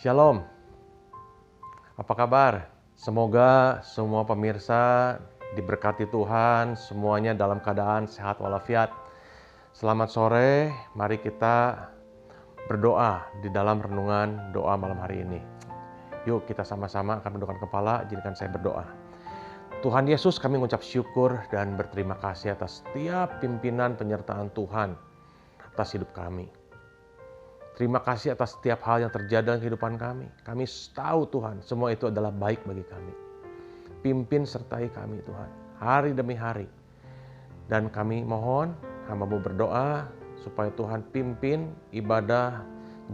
Shalom, apa kabar? Semoga semua pemirsa diberkati Tuhan, semuanya dalam keadaan sehat walafiat. Selamat sore, mari kita berdoa di dalam renungan doa malam hari ini. Yuk kita sama-sama akan menundukkan kepala, izinkan saya berdoa. Tuhan Yesus, kami mengucap syukur dan berterima kasih atas setiap pimpinan penyertaan Tuhan atas hidup kami. Terima kasih atas setiap hal yang terjadi dalam kehidupan kami. Kami tahu Tuhan, semua itu adalah baik bagi kami. Pimpin sertai kami Tuhan, hari demi hari. Dan kami mohon, hamba-Mu berdoa supaya Tuhan pimpin ibadah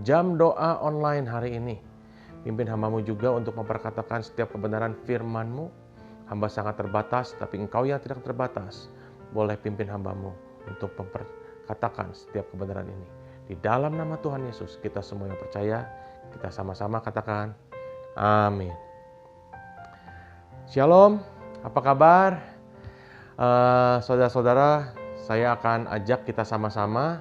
jam doa online hari ini. Pimpin hamba-Mu juga untuk memperkatakan setiap kebenaran firman-Mu. Hamba sangat terbatas, tapi Engkau yang tidak terbatas boleh pimpin hamba-Mu untuk memperkatakan setiap kebenaran ini. Di dalam nama Tuhan Yesus, kita semua yang percaya, kita sama-sama katakan, amin. Shalom, apa kabar? Saudara-saudara, saya akan ajak kita sama-sama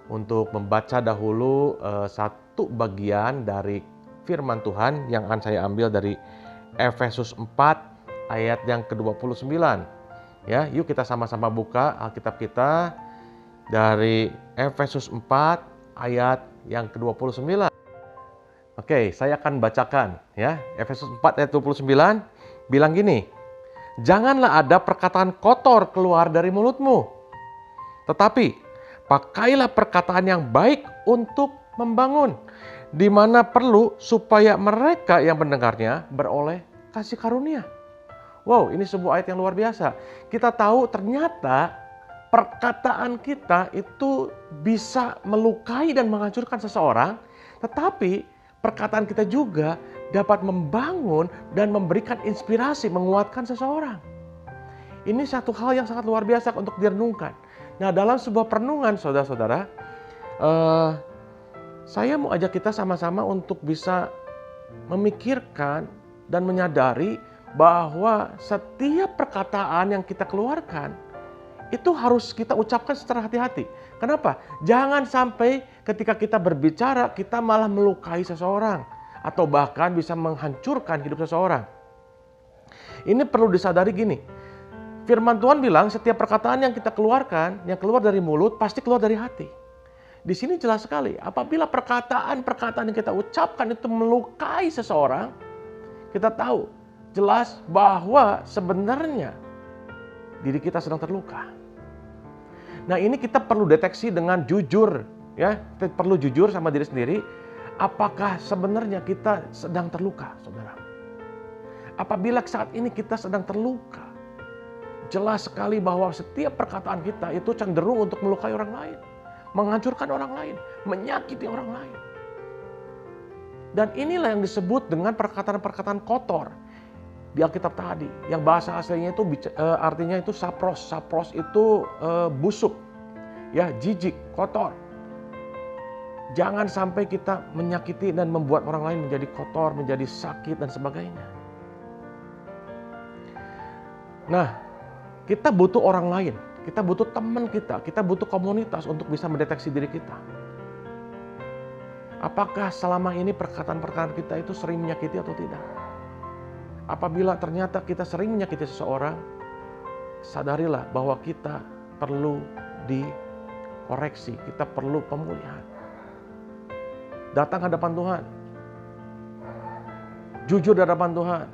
untuk membaca dahulu satu bagian dari firman Tuhan yang akan saya ambil dari Efesus 4 ayat yang ke-29. Ya, yuk kita sama-sama buka Alkitab kita dari Efesus 4 ayat yang ke-29. Oke, saya akan bacakan ya. Efesus 4 ayat 29 bilang gini, "Janganlah ada perkataan kotor keluar dari mulutmu, tetapi pakailah perkataan yang baik untuk membangun, di mana perlu supaya mereka yang mendengarnya beroleh kasih karunia." Wow, ini sebuah ayat yang luar biasa. Kita tahu ternyata perkataan kita itu bisa melukai dan menghancurkan seseorang, tetapi perkataan kita juga dapat membangun dan memberikan inspirasi, menguatkan seseorang. Ini satu hal yang sangat luar biasa untuk direnungkan. Nah, dalam sebuah perenungan, saudara-saudara, saya mau ajak kita sama-sama untuk bisa memikirkan dan menyadari bahwa setiap perkataan yang kita keluarkan itu harus kita ucapkan secara hati-hati. Kenapa? Jangan sampai ketika kita berbicara, kita malah melukai seseorang. Atau bahkan bisa menghancurkan hidup seseorang. Ini perlu disadari gini. Firman Tuhan bilang setiap perkataan yang kita keluarkan, yang keluar dari mulut, pasti keluar dari hati. Di sini jelas sekali, apabila perkataan-perkataan yang kita ucapkan itu melukai seseorang, kita tahu jelas bahwa sebenarnya diri kita sedang terluka. Nah, ini kita perlu deteksi dengan jujur, ya. Kita perlu jujur sama diri sendiri, apakah sebenarnya kita sedang terluka, saudara? Apabila saat ini kita sedang terluka, jelas sekali bahwa setiap perkataan kita itu cenderung untuk melukai orang lain, menghancurkan orang lain, menyakiti orang lain. Dan inilah yang disebut dengan perkataan-perkataan kotor di Alkitab tadi, yang bahasa aslinya itu artinya itu sapros. Sapros itu busuk, ya, jijik, kotor. Jangan sampai kita menyakiti dan membuat orang lain menjadi kotor, menjadi sakit dan sebagainya. Nah, kita butuh orang lain, kita butuh teman kita butuh komunitas untuk bisa mendeteksi diri kita. Apakah selama ini perkataan-perkataan kita itu sering menyakiti atau tidak? Apabila ternyata kita sering menyakiti seseorang, sadarilah bahwa kita perlu dikoreksi, kita perlu pemulihan. Datang hadapan Tuhan, jujur di hadapan Tuhan,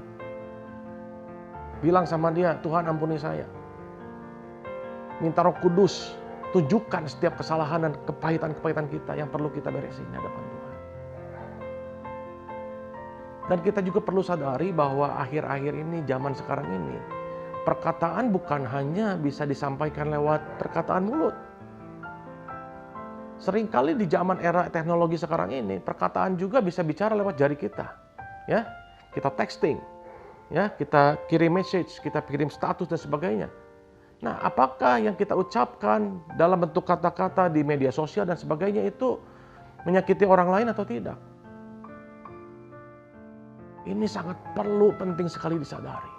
bilang sama Dia, "Tuhan ampuni saya." Minta Roh Kudus tunjukkan setiap kesalahan dan kepahitan-kepahitan kita yang perlu kita beresin di hadapan Tuhan. Dan kita juga perlu sadari bahwa akhir-akhir ini, zaman sekarang ini, perkataan bukan hanya bisa disampaikan lewat perkataan mulut. Seringkali di zaman era teknologi sekarang ini, perkataan juga bisa bicara lewat jari kita. Ya, kita texting, ya, kita kirim message, kita kirim status dan sebagainya. Nah, apakah yang kita ucapkan dalam bentuk kata-kata di media sosial dan sebagainya itu menyakiti orang lain atau tidak? Ini sangat perlu, penting sekali disadari.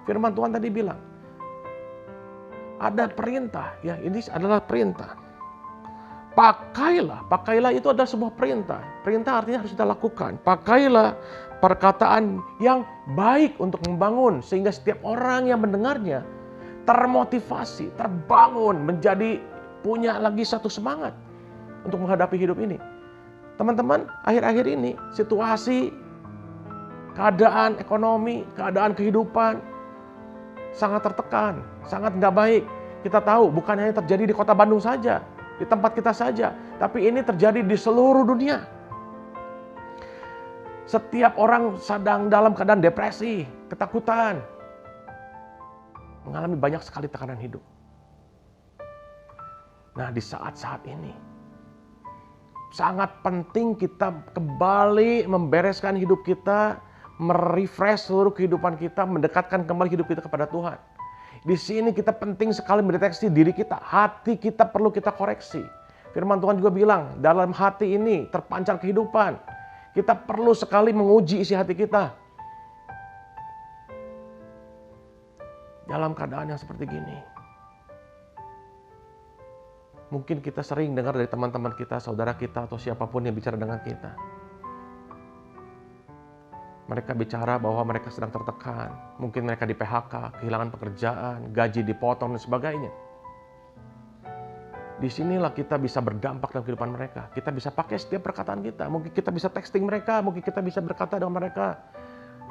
Firman Tuhan tadi bilang, ada perintah, ya, ini adalah perintah. Pakailah itu adalah sebuah perintah. Perintah artinya harus kita lakukan. Pakailah perkataan yang baik untuk membangun, sehingga setiap orang yang mendengarnya termotivasi, terbangun, menjadi punya lagi satu semangat untuk menghadapi hidup ini. Teman-teman, akhir-akhir ini situasi, keadaan ekonomi, keadaan kehidupan sangat tertekan, sangat nggak baik. Kita tahu bukan hanya terjadi di kota Bandung saja, di tempat kita saja, tapi ini terjadi di seluruh dunia. Setiap orang sedang dalam keadaan depresi, ketakutan, mengalami banyak sekali tekanan hidup. Nah, di saat-saat ini sangat penting kita kembali membereskan hidup kita, merefresh seluruh kehidupan kita, mendekatkan kembali hidup kita kepada Tuhan. Di sini kita penting sekali mendeteksi diri kita, hati kita perlu kita koreksi. Firman Tuhan juga bilang, dalam hati ini terpancar kehidupan. Kita perlu sekali menguji isi hati kita. Dalam keadaan yang seperti gini, mungkin kita sering dengar dari teman-teman kita, saudara kita, atau siapapun yang bicara dengan kita. Mereka bicara bahwa mereka sedang tertekan, mungkin mereka di PHK, kehilangan pekerjaan, gaji dipotong, dan sebagainya. Disinilah kita bisa berdampak dalam kehidupan mereka. Kita bisa pakai setiap perkataan kita. Mungkin kita bisa texting mereka, mungkin kita bisa berkata dengan mereka,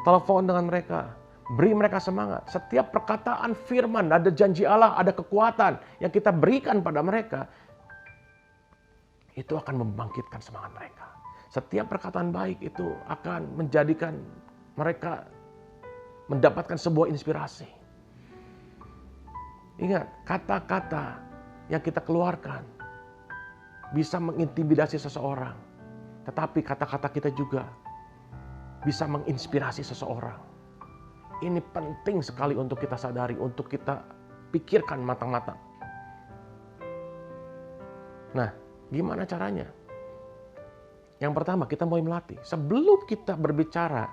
telepon dengan mereka, beri mereka semangat. Setiap perkataan firman, ada janji Allah, ada kekuatan yang kita berikan pada mereka, itu akan membangkitkan semangat mereka. Setiap perkataan baik itu akan menjadikan mereka mendapatkan sebuah inspirasi. Ingat, kata-kata yang kita keluarkan bisa mengintimidasi seseorang. Tetapi kata-kata kita juga bisa menginspirasi seseorang. Ini penting sekali untuk kita sadari, untuk kita pikirkan matang-matang. Nah, gimana caranya? Yang pertama, kita mulai melatih. Sebelum kita berbicara,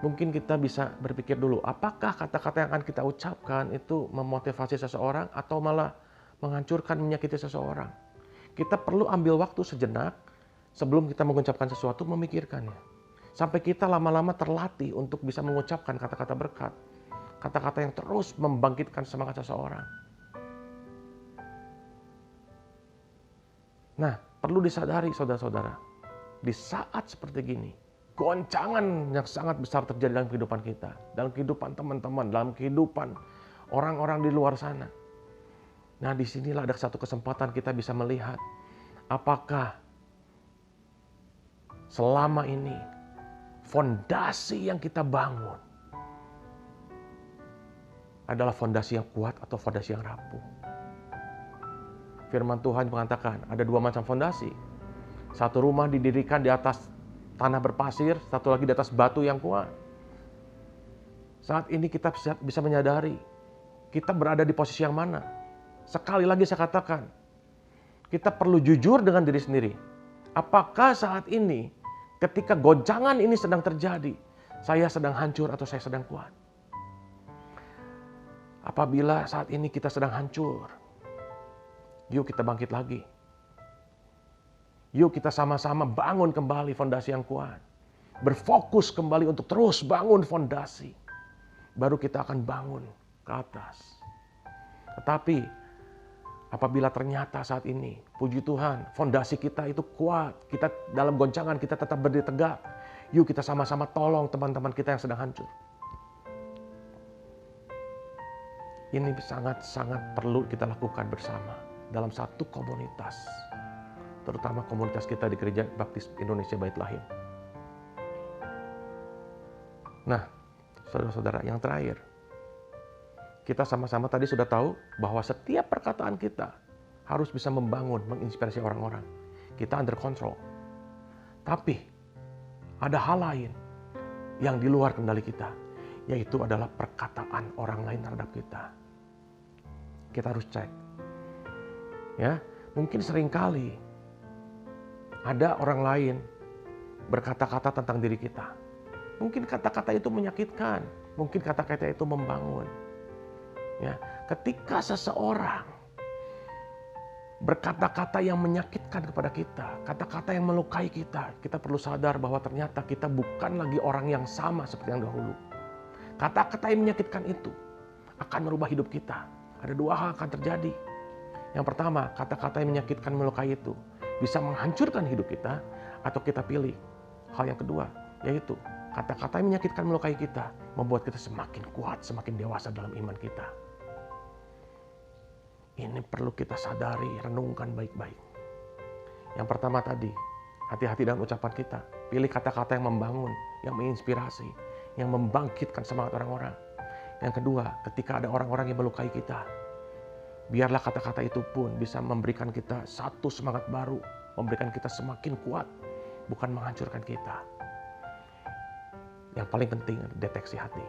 mungkin kita bisa berpikir dulu, apakah kata-kata yang akan kita ucapkan itu memotivasi seseorang atau malah menghancurkan, menyakiti seseorang. Kita perlu ambil waktu sejenak sebelum kita mengucapkan sesuatu, memikirkannya. Sampai kita lama-lama terlatih untuk bisa mengucapkan kata-kata berkat. Kata-kata yang terus membangkitkan semangat seseorang. Nah, perlu disadari saudara-saudara, di saat seperti gini, goncangan yang sangat besar terjadi dalam kehidupan kita, dalam kehidupan teman-teman, dalam kehidupan orang-orang di luar sana. Nah, disinilah ada satu kesempatan kita bisa melihat apakah selama ini fondasi yang kita bangun adalah fondasi yang kuat atau fondasi yang rapuh. Firman Tuhan mengatakan ada dua macam fondasi. Satu rumah didirikan di atas tanah berpasir, satu lagi di atas batu yang kuat. Saat ini kita bisa menyadari kita berada di posisi yang mana. Sekali lagi saya katakan, kita perlu jujur dengan diri sendiri. Apakah saat ini ketika goncangan ini sedang terjadi, saya sedang hancur atau saya sedang kuat? Apabila saat ini kita sedang hancur, yuk kita bangkit lagi. Yuk kita sama-sama bangun kembali fondasi yang kuat. Berfokus kembali untuk terus bangun fondasi. Baru kita akan bangun ke atas. Tetapi apabila ternyata saat ini, puji Tuhan, fondasi kita itu kuat. Kita dalam goncangan kita tetap berdiri tegak. Yuk kita sama-sama tolong teman-teman kita yang sedang hancur. Ini sangat-sangat perlu kita lakukan bersama. Dalam satu komunitas, terutama komunitas kita di Gereja Baptis Indonesia Bait Lahir. Nah, saudara-saudara, yang terakhir, kita sama-sama tadi sudah tahu bahwa setiap perkataan kita harus bisa membangun, menginspirasi orang-orang. Kita under control. Tapi ada hal lain yang di luar kendali kita, yaitu adalah perkataan orang lain terhadap kita. Kita harus cek. Ya, mungkin seringkali ada orang lain berkata-kata tentang diri kita. Mungkin kata-kata itu menyakitkan, mungkin kata-kata itu membangun. Ya, ketika seseorang berkata-kata yang menyakitkan kepada kita, kata-kata yang melukai kita, kita perlu sadar bahwa ternyata kita bukan lagi orang yang sama seperti yang dahulu. Kata-kata yang menyakitkan itu akan merubah hidup kita. Ada dua hal akan terjadi. Yang pertama, kata-kata yang menyakitkan melukai itu bisa menghancurkan hidup kita, atau kita pilih hal yang kedua, yaitu kata-kata yang menyakitkan melukai kita membuat kita semakin kuat, semakin dewasa dalam iman kita. Ini perlu kita sadari, renungkan baik-baik. Yang pertama tadi, hati-hati dengan ucapan kita. Pilih kata-kata yang membangun, yang menginspirasi, yang membangkitkan semangat orang-orang. Yang kedua, ketika ada orang-orang yang melukai kita, biarlah kata-kata itu pun bisa memberikan kita satu semangat baru, memberikan kita semakin kuat, bukan menghancurkan kita. Yang paling penting, deteksi hati.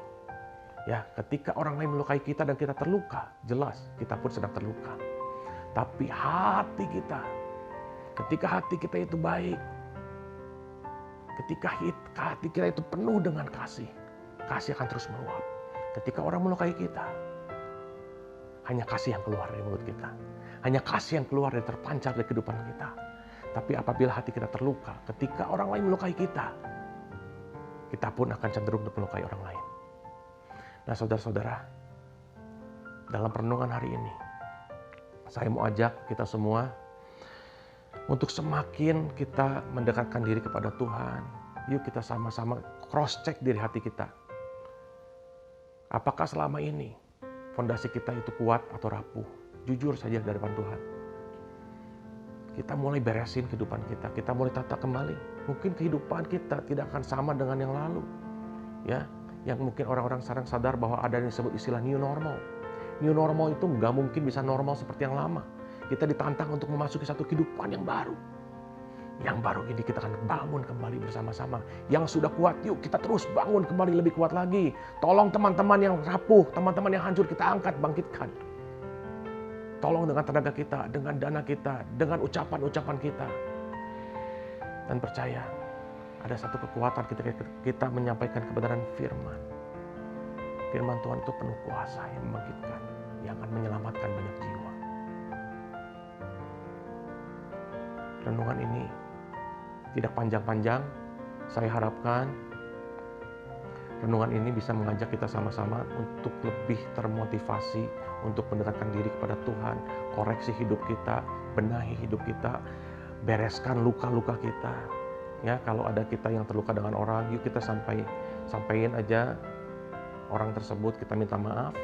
Ya, ketika orang lain melukai kita dan kita terluka, jelas kita pun sedang terluka. Tapi hati kita, ketika hati kita itu baik, ketika hati kita itu penuh dengan kasih, kasih akan terus meluap. Ketika orang melukai kita, hanya kasih yang keluar dari mulut kita. Hanya kasih yang keluar dari terpancar dari kehidupan kita. Tapi apabila hati kita terluka, ketika orang lain melukai kita, kita pun akan cenderung untuk melukai orang lain. Nah saudara-saudara, dalam perenungan hari ini, saya mau ajak kita semua untuk semakin kita mendekatkan diri kepada Tuhan. Yuk kita sama-sama cross check diri hati kita. Apakah selama ini fondasi kita itu kuat atau rapuh? Jujur saja di hadapan Tuhan. Kita mulai beresin kehidupan kita, kita mulai tata kembali. Mungkin kehidupan kita tidak akan sama dengan yang lalu. Ya, yang mungkin orang-orang sekarang sadar bahwa ada yang disebut istilah new normal. New normal itu nggak mungkin bisa normal seperti yang lama. Kita ditantang untuk memasuki satu kehidupan yang baru. Yang baru ini kita akan bangun kembali bersama-sama. Yang sudah kuat, yuk kita terus bangun kembali lebih kuat lagi. Tolong teman-teman yang rapuh, teman-teman yang hancur kita angkat, bangkitkan. Tolong dengan tenaga kita, dengan dana kita, dengan ucapan-ucapan kita. Dan percaya, ada satu kekuatan ketika kita menyampaikan kebenaran firman. Firman Tuhan itu penuh kuasa yang membangkitkan, yang akan menyelamatkan banyak jiwa. Renungan ini tidak panjang-panjang. Saya harapkan renungan ini bisa mengajak kita sama-sama untuk lebih termotivasi, untuk mendekatkan diri kepada Tuhan, koreksi hidup kita, benahi hidup kita, bereskan luka-luka kita. Ya, kalau ada kita yang terluka dengan orang, yuk kita sampaikan aja orang tersebut, kita minta maaf.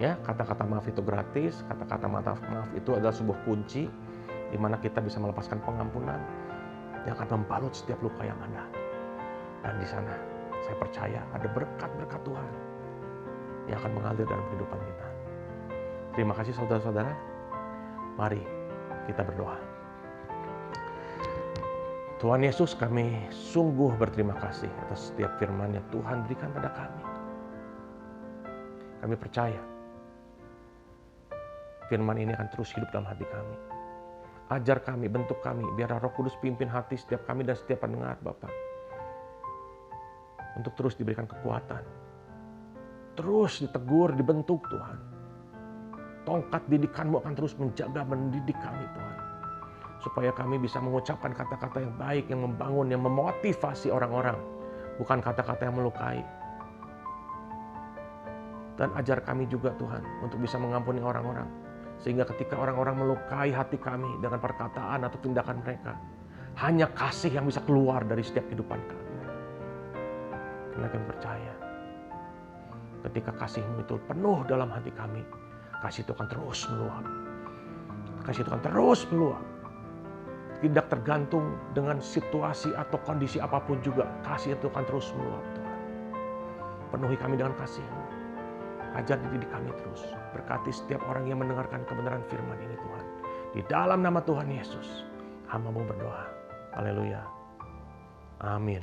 Ya, kata-kata maaf itu gratis, kata-kata maaf itu adalah sebuah kunci di mana kita bisa melepaskan pengampunan yang akan membalut setiap luka yang ada. Dan di sana saya percaya ada berkat-berkat Tuhan yang akan mengalir dalam kehidupan kita. Terima kasih saudara-saudara. Mari kita berdoa. Tuhan Yesus, kami sungguh berterima kasih atas setiap firman yang Tuhan berikan pada kami. Kami percaya firman ini akan terus hidup dalam hati kami. Ajar kami, bentuk kami, biar Roh Kudus pimpin hati setiap kami dan setiap pendengar Bapa. Untuk terus diberikan kekuatan. Terus ditegur, dibentuk Tuhan. Tongkat didikan-Mu akan terus menjaga, mendidik kami Tuhan. Supaya kami bisa mengucapkan kata-kata yang baik, yang membangun, yang memotivasi orang-orang. Bukan kata-kata yang melukai. Dan ajar kami juga Tuhan untuk bisa mengampuni orang-orang. Sehingga ketika orang-orang melukai hati kami dengan perkataan atau tindakan mereka, hanya kasih yang bisa keluar dari setiap kehidupan kami. Karena kami percaya, ketika kasih-Mu itu penuh dalam hati kami, kasih itu akan terus meluap. Kasih itu akan terus meluap. Tidak tergantung dengan situasi atau kondisi apapun juga, kasih itu akan terus meluap Tuhan. Penuhi kami dengan kasih-Mu. Ajar dididik kami terus. Berkati setiap orang yang mendengarkan kebenaran firman ini Tuhan. Di dalam nama Tuhan Yesus, hamba-Mu berdoa. Haleluya. Amin.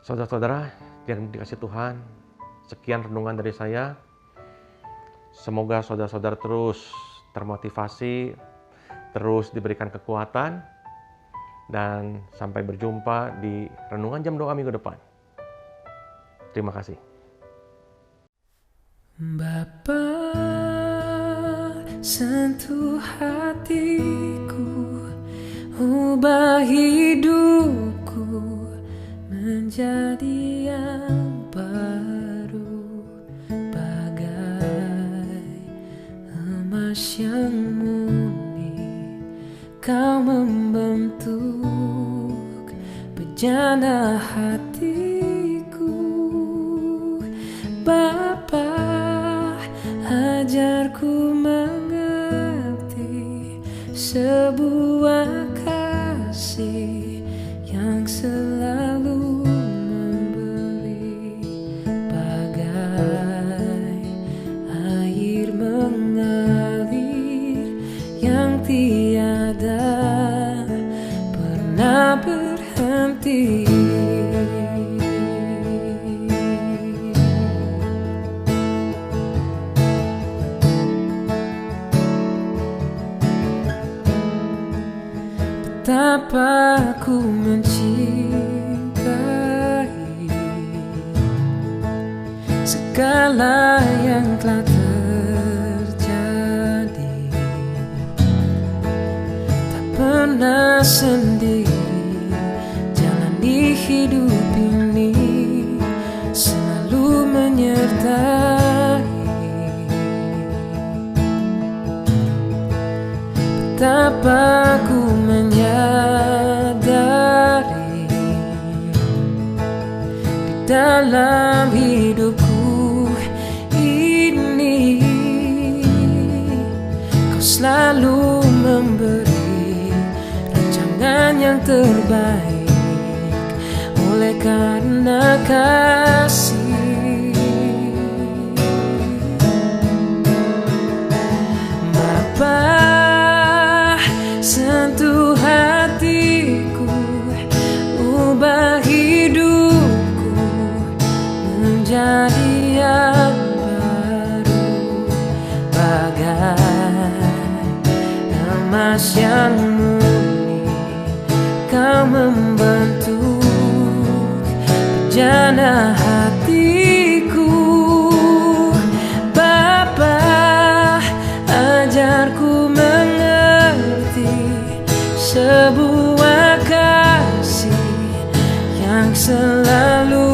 Saudara-saudara yang dikasihi Tuhan, sekian renungan dari saya. Semoga saudara-saudara terus termotivasi, terus diberikan kekuatan, dan sampai berjumpa di renungan jam doa minggu depan. Terima kasih. Bapa sentuh hatiku, ubah hidupku menjadi yang baru, bagai emas yang murni. Kau membentuk bejana hatiku. Bapa, ajarku mengerti sebuah kasih yang selalu memberi, bagai air mengalir yang tiada pernah berhenti. Betapa ku mencintai segala yang telah terjadi. Tak pernah sendiri jalani hidup ini, selalu menyertai. Betapa ku menyadari di dalam hidupku ini, kau selalu memberi rancangan yang terbaik oleh karena kasih. Bapa, sentuh hatiku, ubah hidupku menjadi yang baru, bagai emas yang murni. Kau membentuk bejana hatiku. Bapa, ajarku sebuah kasih yang selalu